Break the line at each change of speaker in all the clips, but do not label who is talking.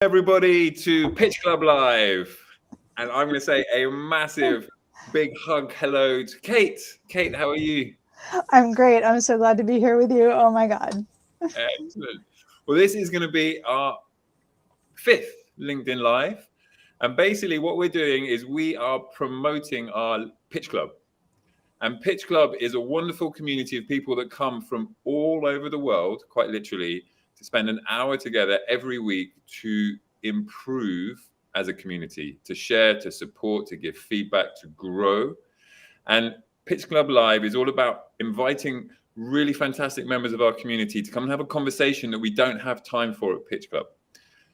Everybody to Pitch Club Live. And I'm going to say a massive, big hug hello to Kate. Kate, how are you?
I'm great. I'm so glad to be here with you. Oh my God.
Excellent. Well, this is going to be our fifth LinkedIn Live. And basically, what we're doing is we are promoting our Pitch Club. And Pitch Club is a wonderful community of people that come from all over the world, quite literally, to spend an hour together every week to improve as a community, to share, to support, to give feedback, to grow. And Pitch Club Live is all about inviting really fantastic members of our community to come and have a conversation that we don't have time for at Pitch Club.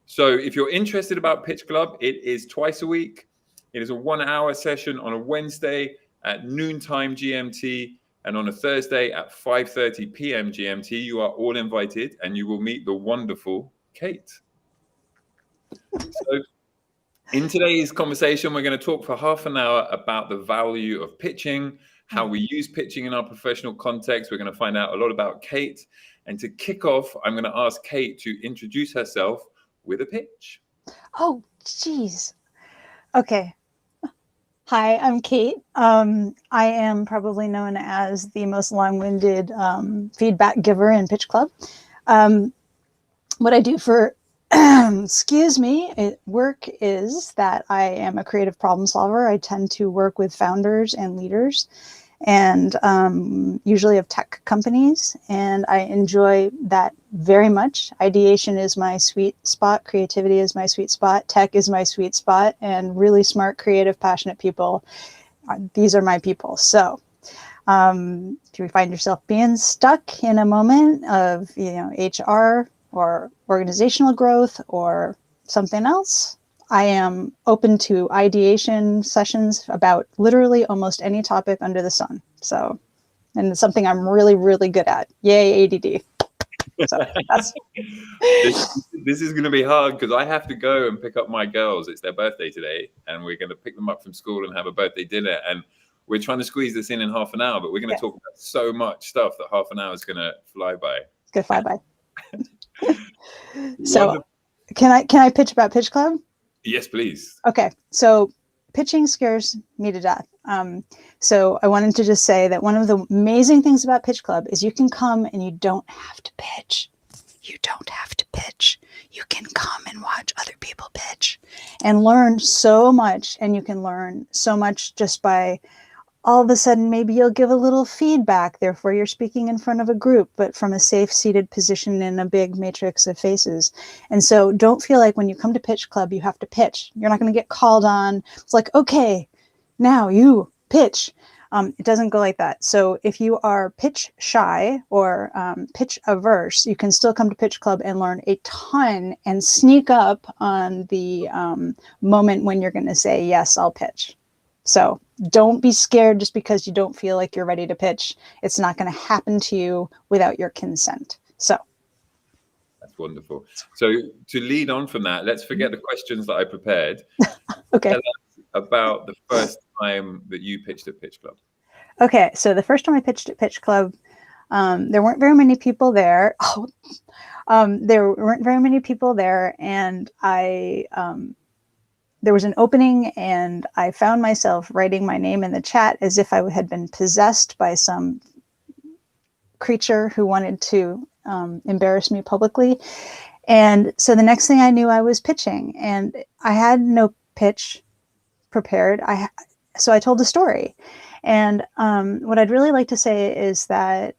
So if you're interested about Pitch Club, it is twice a week. It is a 1 hour session on a Wednesday at noontime GMT, and on a Thursday at 5:30 p.m. GMT. You are all invited, and you will meet the wonderful Kate. So in today's conversation, we're going to talk for half an hour about the value of pitching, how we use pitching in our professional context. We're going to find out a lot about Kate. And to kick off, I'm going to ask Kate to introduce herself with a pitch.
Oh, geez. Okay. Hi, I'm Kate. I am probably known as the most long-winded feedback giver in Pitch Club. What I do for, work is that I am a creative problem solver. I tend to work with founders and leaders and usually of tech companies. And I enjoy that very much. Ideation is my sweet spot. Creativity is my sweet spot. Tech is my sweet spot. And really smart, creative, passionate people. These are my people. So if you find yourself being stuck in a moment of, HR or organizational growth or something else, I am open to ideation sessions about literally almost any topic under the sun. So, and it's something I'm really, really good at. Yay, ADD. So that's...
This is going to be hard because I have to go and pick up my girls. It's their birthday today, and we're going to pick them up from school and have a birthday dinner. And we're trying to squeeze this in half an hour, but we're going to talk about so much stuff that half an hour is going to fly by.
It's going to fly by. So, can I pitch about Pitch Club?
Yes, please.
Okay, so pitching scares me to death. So I wanted to just say that one of the amazing things about Pitch Club is you can come and you don't have to pitch. You don't have to pitch. You can come and watch other people pitch and learn so much. And you can learn so much just by all of a sudden, maybe you'll give a little feedback. Therefore, you're speaking in front of a group, but from a safe seated position in a big matrix of faces. And so don't feel like when you come to Pitch Club, you have to pitch. You're not going to get called on. It's like, okay, now you pitch. It doesn't go like that. So if you are pitch shy or pitch averse, you can still come to Pitch Club and learn a ton and sneak up on the moment when you're going to say, yes, I'll pitch. So don't be scared just because you don't feel like you're ready to pitch. It's not going to happen to you without your consent. So
that's wonderful. So to lead on from that, let's forget the questions that I prepared.
Okay.
Tell us about the first time that you pitched at Pitch Club.
Okay, so the first time I pitched at Pitch Club, there weren't very many people there. There weren't very many people there, and there was an opening, and I found myself writing my name in the chat as if I had been possessed by some creature who wanted to embarrass me publicly. And so the next thing I knew, I was pitching, and I had no pitch prepared. So I told a story. And what I'd really like to say is that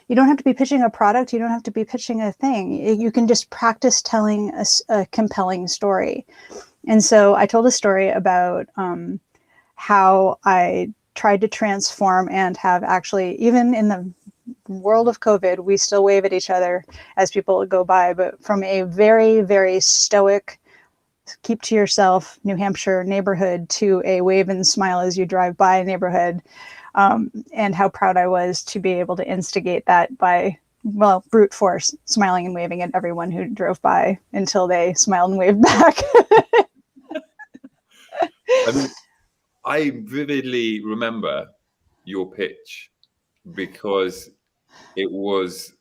you don't have to be pitching a product. You don't have to be pitching a thing. You can just practice telling a compelling story. And so I told a story about how I tried to transform and have actually, even in the world of COVID, we still wave at each other as people go by, but from a very, very stoic, keep to yourself New Hampshire neighborhood to a wave and smile as you drive by neighborhood. And how proud I was to be able to instigate that by, well, brute force, smiling and waving at everyone who drove by until they smiled and waved back.
I vividly remember your pitch because it was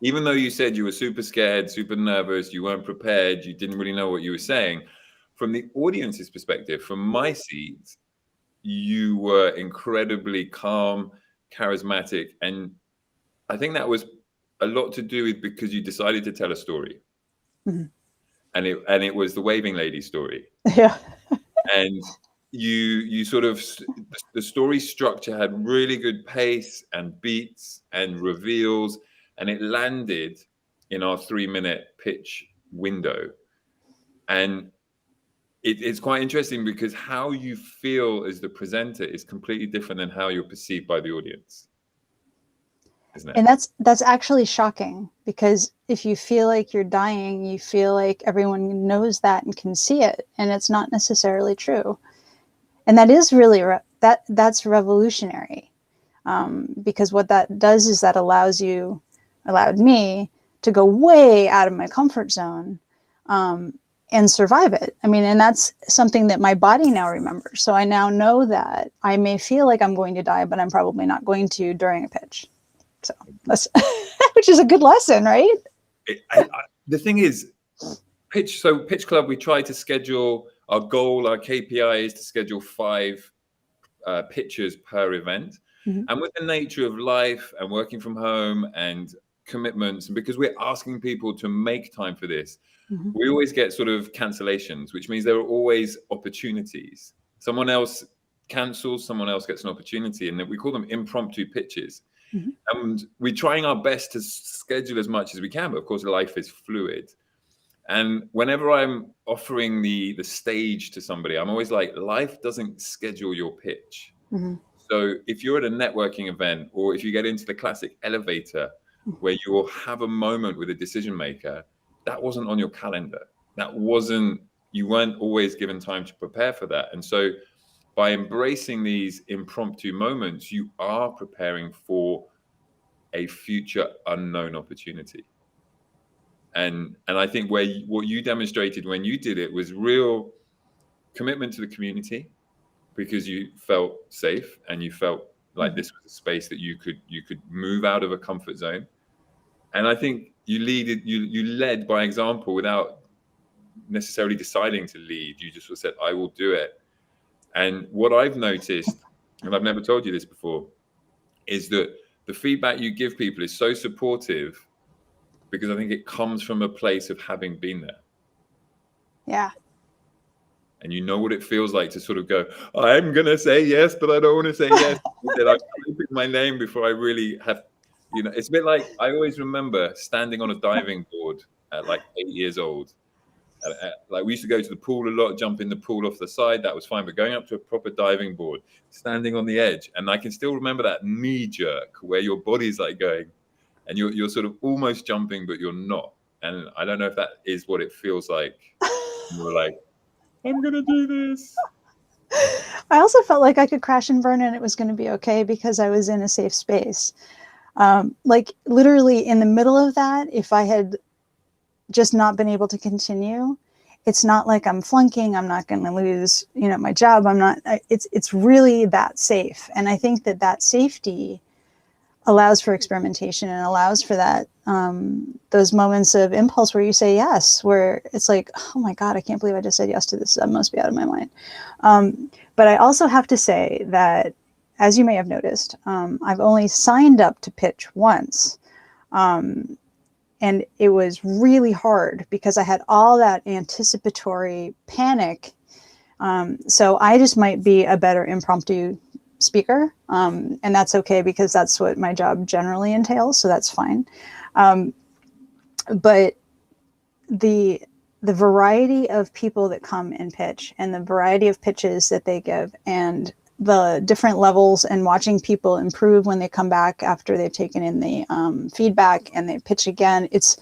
even though you said you were super scared, super nervous, you weren't prepared, you didn't really know what you were saying, from the audience's perspective, from my seat, you were incredibly calm, charismatic. And I think that was a lot to do with because you decided to tell a story.
Mm-hmm.
And it was the waving lady story.
Yeah.
And you sort of, the story structure had really good pace and beats and reveals, and it landed in our 3-minute pitch window. And it's quite interesting because how you feel as the presenter is completely different than how you're perceived by the audience, isn't it?
And that's actually shocking, because if you feel like you're dying, you feel like everyone knows that and can see it, and it's not necessarily true. And that is really that's revolutionary, because what that does is that allowed me to go way out of my comfort zone, and survive it. I mean, and that's something that my body now remembers. So I now know that I may feel like I'm going to die, but I'm probably not going to during a pitch. So that's, which is a good lesson, right?
The thing is, Pitch Club, we try to schedule, our goal, our KPI is to schedule 5 pitches per event. Mm-hmm. And with the nature of life and working from home and commitments, and because we're asking people to make time for this, mm-hmm. we always get sort of cancellations, which means there are always opportunities. Someone else cancels, someone else gets an opportunity, and we call them impromptu pitches. Mm-hmm. And we're trying our best to schedule as much as we can, but of course life is fluid. And whenever I'm offering the stage to somebody, I'm always like, life doesn't schedule your pitch. Mm-hmm. So if you're at a networking event, or if you get into the classic elevator where you will have a moment with a decision maker, that wasn't on your calendar. You weren't always given time to prepare for that. And so by embracing these impromptu moments, you are preparing for a future unknown opportunity. And I think what you demonstrated when you did it was real commitment to the community, because you felt safe and you felt like this was a space that you could move out of a comfort zone. And I think you led by example without necessarily deciding to lead. You just said, I will do it. And what I've noticed, and I've never told you this before, is that the feedback you give people is so supportive, because I think it comes from a place of having been there.
Yeah.
And you know what it feels like to sort of go, I'm going to say yes, but I don't want to say yes. I'm typing my name before I really have, it's a bit like, I always remember standing on a diving board at like 8 years old. Like we used to go to the pool a lot, jump in the pool off the side. That was fine. But going up to a proper diving board, standing on the edge. And I can still remember that knee jerk where your body's like going, and you're sort of almost jumping, but you're not. And I don't know if that is what it feels like. You're like, I'm going to do this.
I also felt like I could crash and burn and it was going to be okay, because I was in a safe space. Like literally in the middle of that, if I had just not been able to continue, it's not like I'm flunking. I'm not going to lose, my job. It's really that safe. And I think that safety allows for experimentation and allows for that, those moments of impulse where you say yes, where it's like, oh my God, I can't believe I just said yes to this. I must be out of my mind. But I also have to say that, as you may have noticed, I've only signed up to pitch once. And it was really hard because I had all that anticipatory panic. So I just might be a better impromptu speaker. And that's okay, because that's what my job generally entails. So that's fine. But the variety of people that come and pitch, and the variety of pitches that they give, and the different levels, and watching people improve when they come back after they've taken in the feedback and they pitch again. It's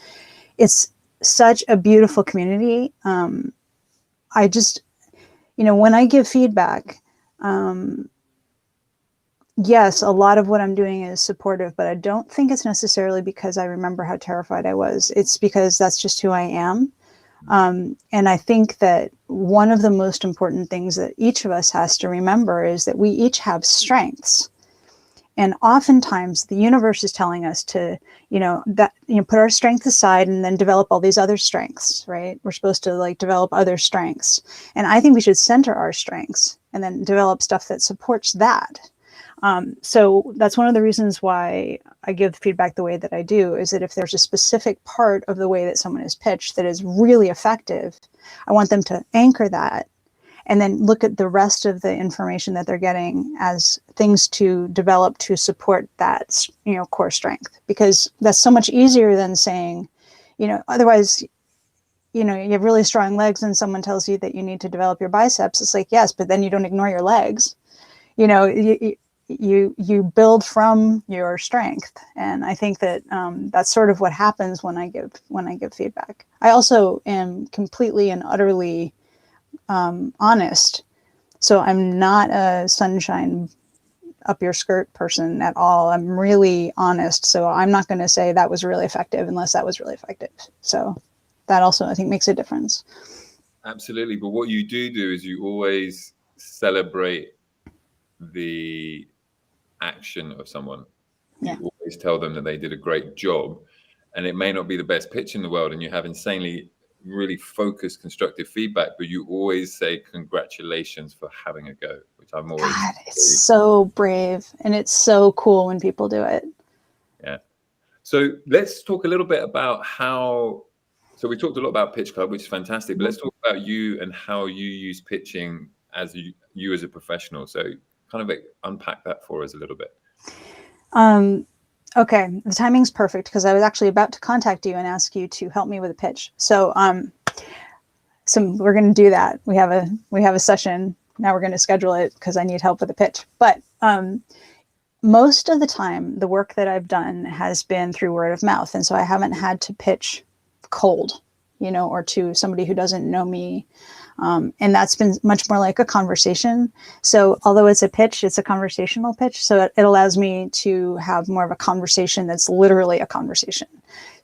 such a beautiful community. I just, when I give feedback, yes, a lot of what I'm doing is supportive, but I don't think it's necessarily because I remember how terrified I was. It's because that's just who I am. And I think that one of the most important things that each of us has to remember is that we each have strengths. And oftentimes the universe is telling us to, put our strength aside and then develop all these other strengths, right? We're supposed to like develop other strengths. And I think we should center our strengths and then develop stuff that supports that. So that's one of the reasons why I give feedback the way that I do, is that if there's a specific part of the way that someone is pitched that is really effective, I want them to anchor that and then look at the rest of the information that they're getting as things to develop to support that, core strength, because that's so much easier than saying, otherwise, you have really strong legs and someone tells you that you need to develop your biceps. It's like, yes, but then you don't ignore your legs. You build from your strength. And I think that that's sort of what happens when I give feedback. I also am completely and utterly honest. So I'm not a sunshine up your skirt person at all. I'm really honest. So I'm not going to say that was really effective unless that was really effective. So that also, I think, makes a difference.
Absolutely. But what you do is you always celebrate the action of someone.
Yeah.
You always tell them that they did a great job, and it may not be the best pitch in the world, and you have insanely really focused constructive feedback, but you always say congratulations for having a go, which I'm always
God, it's so brave, and it's so cool when people do it.
Yeah. So let's talk a little bit about so we talked a lot about Pitch Club, which is fantastic, but let's talk about you and how you use pitching as you as a professional. So kind of unpack that for us a little bit.
Okay, the timing's perfect because I was actually about to contact you and ask you to help me with a pitch. So we're going to do that. We have a session now. We're going to schedule it because I need help with a pitch. But most of the time, the work that I've done has been through word of mouth, and so I haven't had to pitch cold, or to somebody who doesn't know me. And that's been much more like a conversation. So although it's a pitch, it's a conversational pitch. So it allows me to have more of a conversation that's literally a conversation.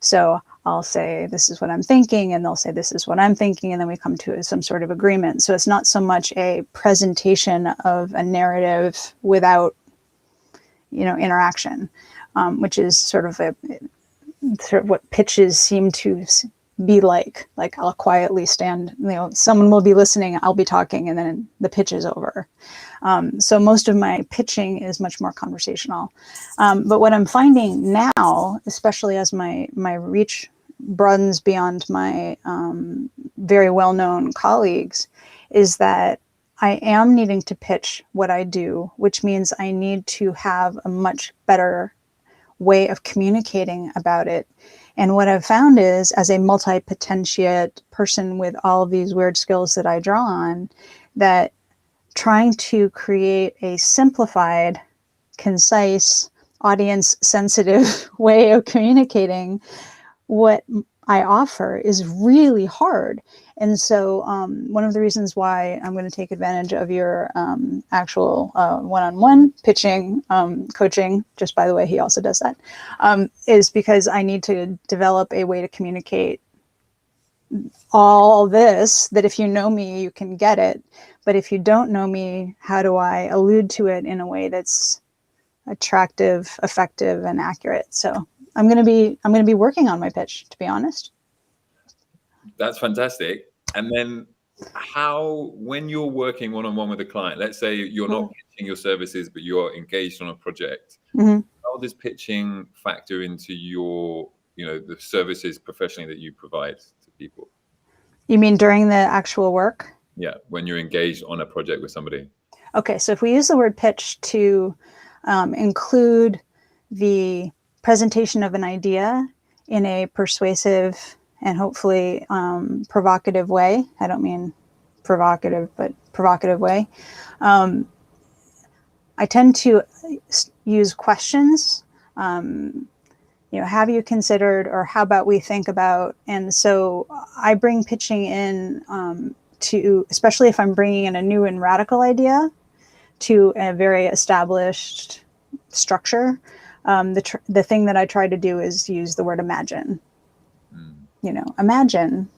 So I'll say, this is what I'm thinking, and they'll say, this is what I'm thinking. And then we come to some sort of agreement. So it's not so much a presentation of a narrative without, interaction, which is sort of what pitches seem to be like I'll quietly stand, someone will be listening, I'll be talking, and then the pitch is over. So most of my pitching is much more conversational. But what I'm finding now, especially as my reach broadens beyond my very well-known colleagues, is that I am needing to pitch what I do, which means I need to have a much better way of communicating about it. And what I've found is, as a multi-potentiate person with all of these weird skills that I draw on, that trying to create a simplified, concise, audience-sensitive way of communicating what I offer is really hard. And so one of the reasons why I'm going to take advantage of your actual one-on-one pitching coaching, just by the way, he also does that, is because I need to develop a way to communicate all this, that if you know me, you can get it. But if you don't know me, how do I allude to it in a way that's attractive, effective, and accurate? So I'm going to be working on my pitch, to be honest.
That's fantastic. And then when you're working one-on-one with a client, let's say you're not pitching your services, but you're engaged on a project, how does pitching factor into your, the services professionally that you provide to people? You mean
during the actual work?
Yeah, when you're engaged on a project with somebody.
Okay, so if we use the word pitch to include the presentation of an idea in a persuasive and hopefully provocative way. I don't mean provocative, but provocative way. I tend to use questions. Have you considered, or how about we think about? And so I bring pitching in to, especially if I'm bringing in a new and radical idea to a very established structure. The thing that I try to do is use the word imagine. Imagine,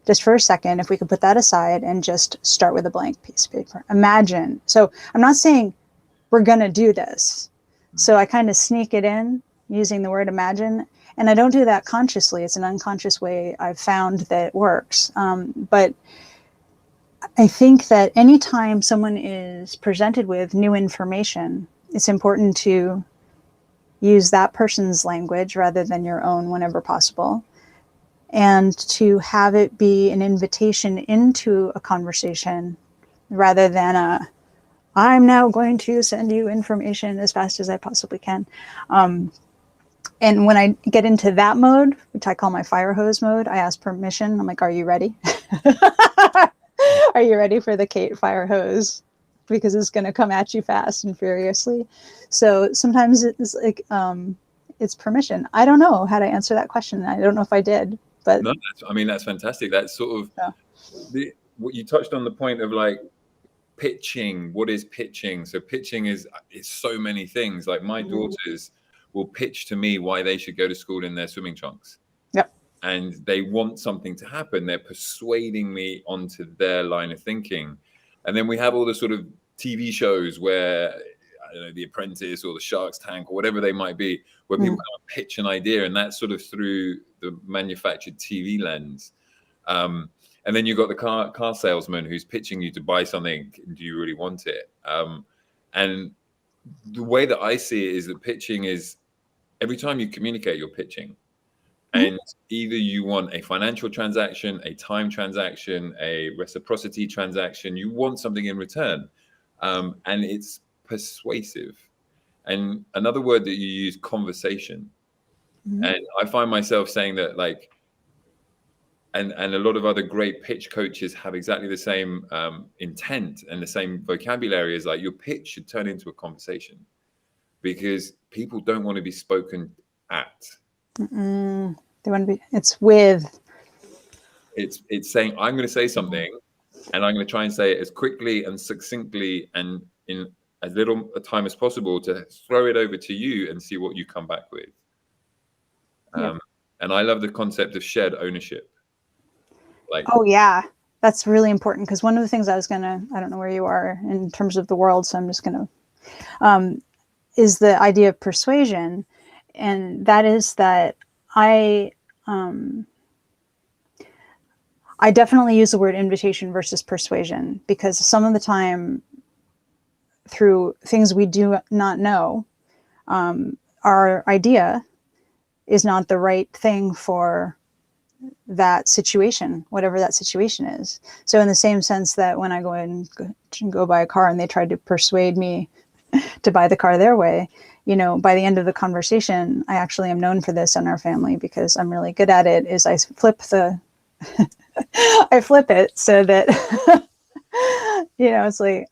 just for a second, if we could put that aside and just start with a blank piece of paper. Imagine. So I'm not saying we're going to do this. So I kind of sneak it in using the word imagine. And I don't do that consciously. It's an unconscious way I've found that works. But I think that anytime someone is presented with new information, it's important to use that person's language rather than your own whenever possible, and to have it be an invitation into a conversation rather than I'm now going to send you information as fast as I possibly can. And when I get into that mode, which I call my fire hose mode, I ask permission. I'm like, are you ready? Are you ready for the Kate fire hose? Because it's going to come at you fast and furiously. So sometimes it's like, it's permission. I don't know how to answer that question. I don't know if I did, but
no, that's fantastic. That's sort of what you touched on, the point of like pitching. What is pitching? So pitching is so many things. Like my daughters will pitch to me why they should go to school in their swimming trunks.
Yep.
And they want something to happen. They're persuading me onto their line of thinking. And then we have all the sort of TV shows where, I don't know, The Apprentice or the Shark's Tank or whatever they might be, where people kind of pitch an idea, and that's sort of through the manufactured TV lens. And then you've got the car salesman who's pitching you to buy something. Do you really want it? And the way that I see it is that pitching is, every time you communicate, you're pitching. And either you want a financial transaction, a time transaction, a reciprocity transaction, you want something in return. And it's persuasive. And another word that you use, conversation. And I find myself saying that, like, and a lot of other great pitch coaches have exactly the same intent and the same vocabulary, as like, your pitch should turn into a conversation, because people don't want to be spoken at.
They want to be, it's with.
It's saying, I'm going to say something, and I'm going to try and say it as quickly and succinctly and in as little a time as possible to throw it over to you and see what you come back with. And I love the concept of shared ownership. Like,
oh yeah, that's really important, because one of the things I don't know where you are in terms of the world, so I'm just gonna, is the idea of persuasion. And that is that I definitely use the word invitation versus persuasion, because some of the time, through things we do not know, our idea is not the right thing for that situation, whatever that situation is. So in the same sense that when I go buy a car and they tried to persuade me to buy the car their way, you know, by the end of the conversation, I actually am known for this in our family because I'm really good at it, is I flip it so that, you know, it's like,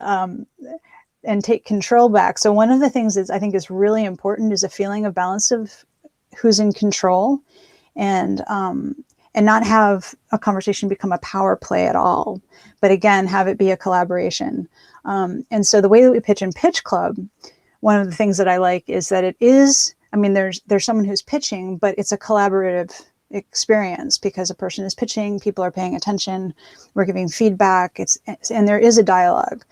and take control back. So one of the things that I think is really important is a feeling of balance of who's in control, and not have a conversation become a power play at all, but again, have it be a collaboration. And so the way that we pitch in Pitch Club, one of the things that I like is that it is, I mean, there's someone who's pitching, but it's a collaborative experience, because a person is pitching, people are paying attention, we're giving feedback, and there is a dialogue.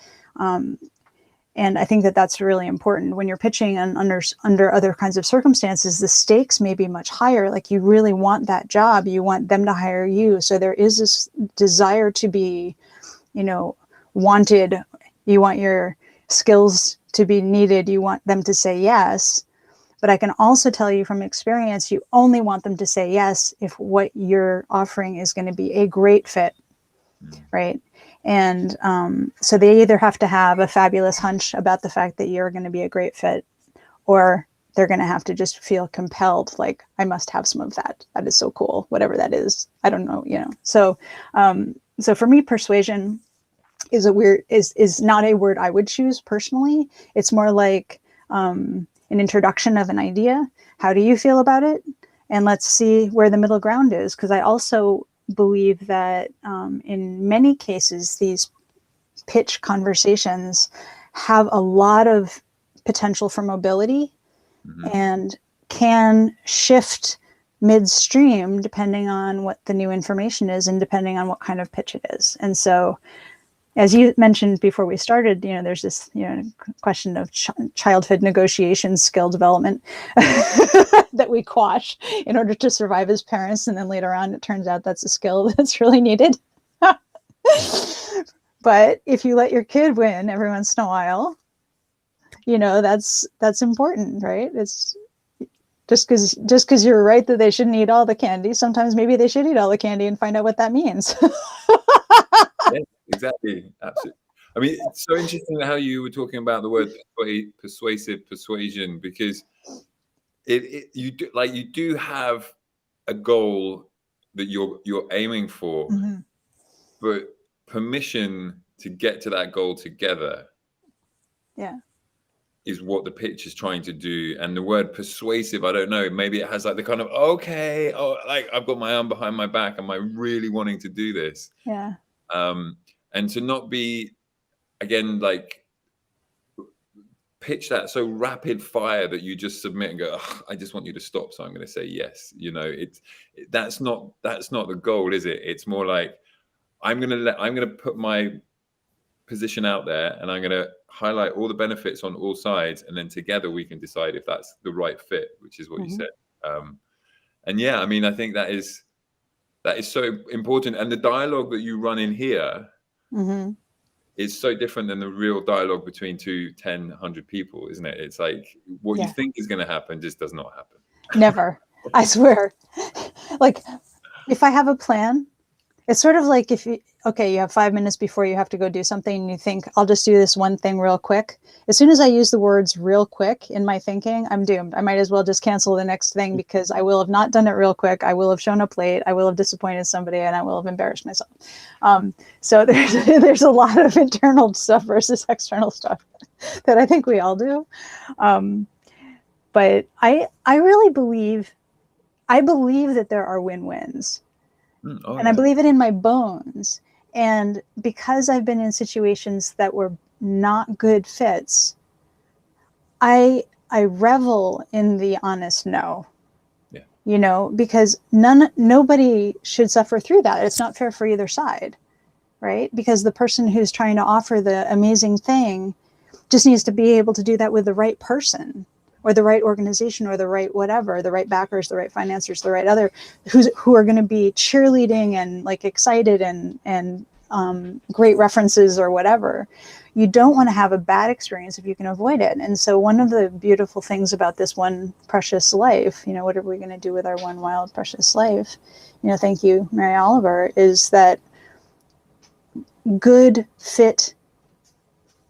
And I think that that's really important when you're pitching, and under other kinds of circumstances, the stakes may be much higher. Like, you really want that job, you want them to hire you. So there is this desire to be, you know, wanted. You want your skills to be needed. You want them to say yes. But I can also tell you from experience, you only want them to say yes if what you're offering is going to be a great fit, right? And so they either have to have a fabulous hunch about the fact that you're going to be a great fit, or they're going to have to just feel compelled, like, I must have some of that. That is so cool, whatever that is. I don't know, you know. So so for me, persuasion is not a word I would choose personally. It's more like an introduction of an idea. How do you feel about it? And let's see where the middle ground is. Because I also believe that in many cases, these pitch conversations have a lot of potential for mobility, and can shift midstream depending on what the new information is and depending on what kind of pitch it is. And so as you mentioned before we started, there's this, question of childhood negotiation skill development that we quash in order to survive as parents. And then later on, it turns out that's a skill that's really needed. But if you let your kid win every once in a while, that's important, right? It's just because you're right that they shouldn't eat all the candy. Sometimes maybe they should eat all the candy and find out what that means.
Yeah, exactly. Absolutely. I mean, it's so interesting how you were talking about the word persuasion, because you do have a goal that you're aiming for,
Mm-hmm.
but permission to get to that goal together, is what the pitch is trying to do. And the word persuasive, I don't know, maybe it has like the kind of, okay, like I've got my arm behind my back, am I really wanting to do this?
Yeah.
And to not be, again, like pitch that so rapid fire that you just submit and go, I just want you to stop, so I'm going to say yes. That's not the goal, is it? It's more like, I'm going to put my position out there, and I'm going to highlight all the benefits on all sides, and then together we can decide if that's the right fit, which is what you said. And yeah, I mean, I think that is so important. And the dialogue that you run in here is so different than the real dialogue between 2, 10, 100 people, isn't it? It's like what you think is going to happen just does not happen.
Never. I swear. Like, if I have a plan, it's sort of like if you have 5 minutes before you have to go do something, and you think, I'll just do this one thing real quick. As soon as I use the words real quick in my thinking, I'm doomed. I might as well just cancel the next thing, because I will have not done it real quick. I will have shown up late. I will have disappointed somebody, and I will have embarrassed myself. So there's a lot of internal stuff versus external stuff that I think we all do. But I really believe that there are win-wins. And I believe it in my bones. And because I've been in situations that were not good fits, I revel in the honest no. Yeah. Because nobody should suffer through that. It's not fair for either side, right? Because the person who's trying to offer the amazing thing just needs to be able to do that with the right person, or the right organization, or the right whatever, the right backers, the right financiers, the right other, who are going to be cheerleading and like excited and great references or whatever. You don't want to have a bad experience if you can avoid it. And so one of the beautiful things about this one precious life, what are we going to do with our one wild precious life? Thank you, Mary Oliver, is that good fit,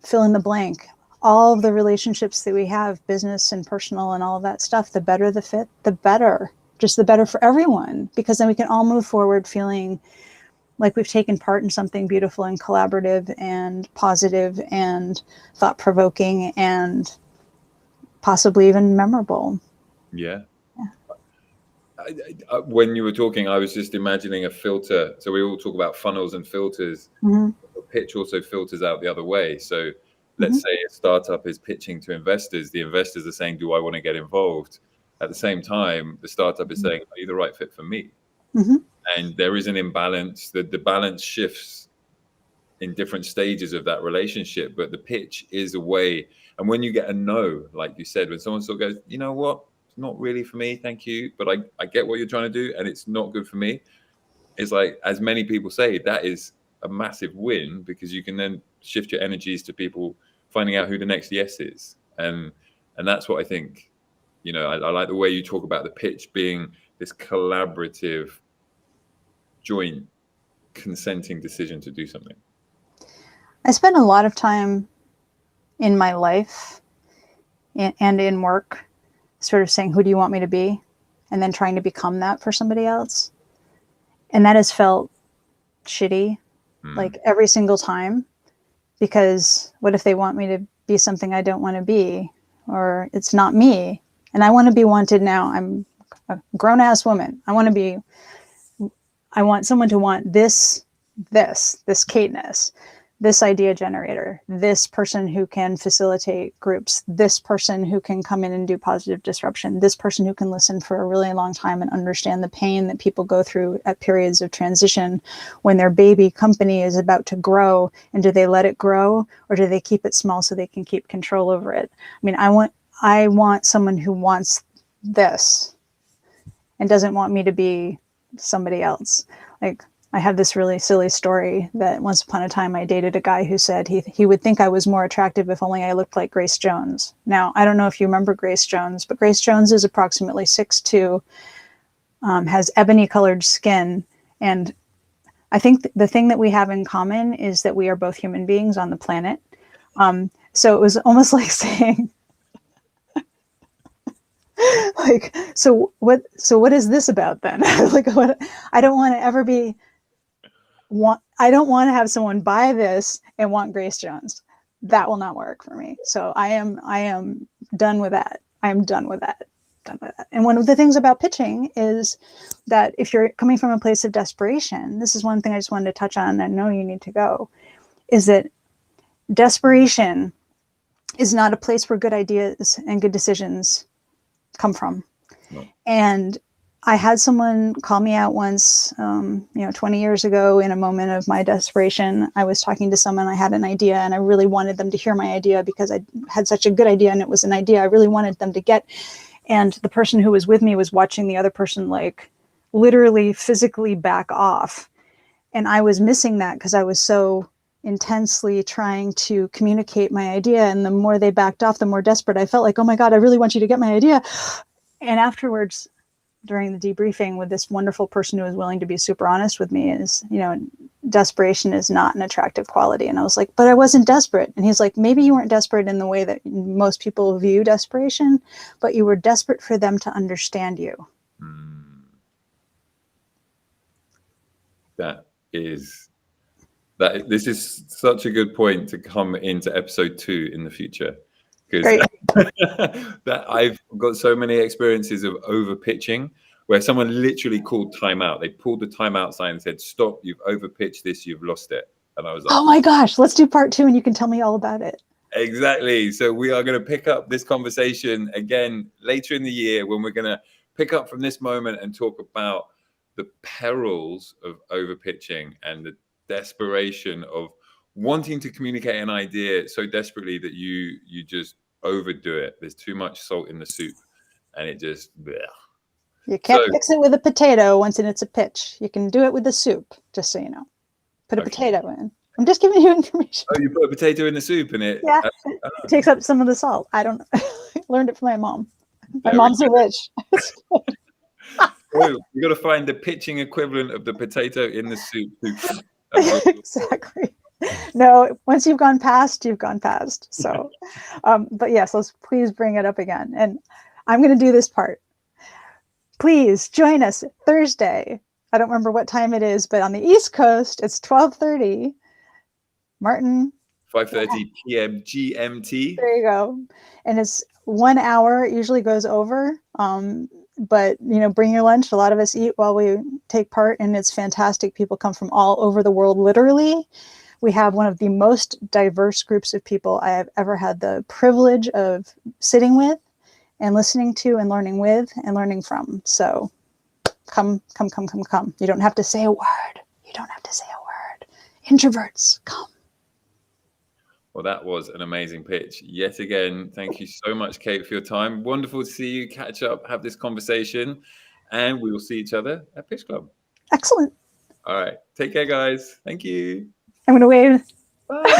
fill in the blank. All of the relationships that we have, business and personal and all of that stuff, the better the fit, the better. Just the better for everyone, because then we can all move forward feeling like we've taken part in something beautiful and collaborative and positive and thought-provoking and possibly even memorable.
Yeah. When you were talking, I was just imagining a filter. So we all talk about funnels and filters. The pitch also filters out the other way. So let's say a startup is pitching to investors. The investors are saying, do I want to get involved? At the same time, the startup is saying, are you the right fit for me? And there is an imbalance. The balance shifts in different stages of that relationship. But the pitch is a way. And when you get a no, like you said, when someone sort of goes, you know what? It's not really for me. Thank you. But I get what you're trying to do, and it's not good for me. It's like, as many people say, that is a massive win, because you can then shift your energies to people finding out who the next yes is. And that's what I think, I like the way you talk about the pitch being this collaborative, joint, consenting decision to do something.
I spend a lot of time in my life and in work sort of saying, who do you want me to be? And then trying to become that for somebody else. And that has felt shitty, like every single time. Because what if they want me to be something I don't want to be, or it's not me, and I want to be wanted now. I'm a grown-ass woman. I want someone to want this Kate Ness. this idea generator, this person who can facilitate groups, this person who can come in and do positive disruption, this person who can listen for a really long time and understand the pain that people go through at periods of transition when their baby company is about to grow. And do they let it grow, or do they keep it small so they can keep control over it? I mean, I want someone who wants this and doesn't want me to be somebody else. Like, I have this really silly story that once upon a time I dated a guy who said he would think I was more attractive if only I looked like Grace Jones. Now, I don't know if you remember Grace Jones, but Grace Jones is approximately 6'2", has ebony colored skin. And I think the thing that we have in common is that we are both human beings on the planet. So it was almost like saying, like, so what is this about then? Like, what? I don't want to ever be I don't want to have someone buy this and want Grace Jones. That will not work for me. So I am done with that. I am done with that. Done with that. And one of the things about pitching is that if you're coming from a place of desperation, this is one thing I just wanted to touch on. I know you need to go, is that desperation is not a place where good ideas and good decisions come from. No. And I had someone call me out once, 20 years ago, in a moment of my desperation. I was talking to someone, I had an idea, and I really wanted them to hear my idea because I had such a good idea, and it was an idea I really wanted them to get. And the person who was with me was watching the other person, like, literally physically back off. And I was missing that because I was so intensely trying to communicate my idea. And the more they backed off, the more desperate I felt. Like, oh my God, I really want you to get my idea. And afterwards, during the debriefing with this wonderful person who was willing to be super honest with me, is, desperation is not an attractive quality. And I was like, but I wasn't desperate. And he's like, maybe you weren't desperate in the way that most people view desperation, but you were desperate for them to understand you.
This is such a good point to come into episode 2 in the future. Because that I've got so many experiences of over pitching where someone literally called timeout. They pulled the timeout sign and said, stop, you've over pitched this, you've lost it. And I was like,
oh my gosh, let's do part 2 and you can tell me all about it.
Exactly. So we are going to pick up this conversation again later in the year, when we're going to pick up from this moment and talk about the perils of over pitching and the desperation of wanting to communicate an idea so desperately that you just overdo it. There's too much salt in the soup, and it just bleh.
You can't fix it with a potato once it's a pitch. You can do it with the soup, just so you know. Put a potato in. I'm just giving you information.
Oh, you put a potato in the soup and it
it takes up some of the salt. I don't know. I learned it from my mom. My mom's a witch.
Oh, you got to find the pitching equivalent of the potato in the soup.
Exactly. No, once you've gone past, you've gone past. So, but yes, let's please bring it up again. And I'm going to do this part. Please join us Thursday. I don't remember what time it is, but on the East Coast, it's 12:30. Martin.
5:30 p.m. GMT.
There you go. And it's 1 hour. It usually goes over. But, bring your lunch. A lot of us eat while we take part, and it's fantastic. People come from all over the world, literally. We have one of the most diverse groups of people I have ever had the privilege of sitting with and listening to and learning with and learning from. So come. You don't have to say a word. Introverts, come.
Well, that was an amazing pitch. Yet again, thank you so much, Kate, for your time. Wonderful to see you, catch up, have this conversation, and we will see each other at Pitch Club.
Excellent.
All right. Take care, guys. Thank you.
I'm going to wave.
Bye.